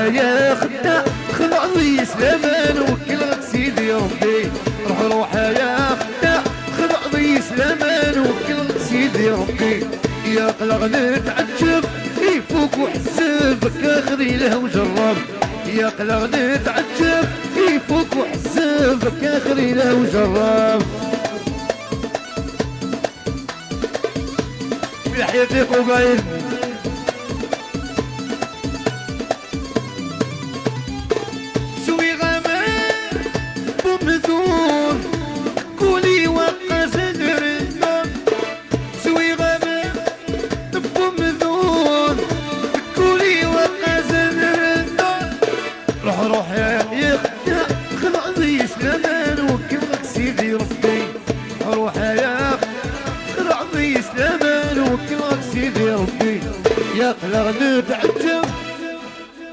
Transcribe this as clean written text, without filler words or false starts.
يا خدا خلع ضي سلامان وكلك سيدي ربي روح يا خدا خلع ضي سلامان وكلك سيدي ربي يا قلق نتعجب يفوق وحسبك اخذي له وجرب يا قلق نتعجب يفوق وحسبك اخذي له وجرب بحياتي قبيل سوي غمان بمدون كولي وقع صدرنا سوي غمان بمدون كولي وقع صدرنا روح يا خدا خلع ضي سلامان وكلك سيدي ربي روح يا خلع ضي سلامان وكلك سيدي ربي يا قلق نتعجب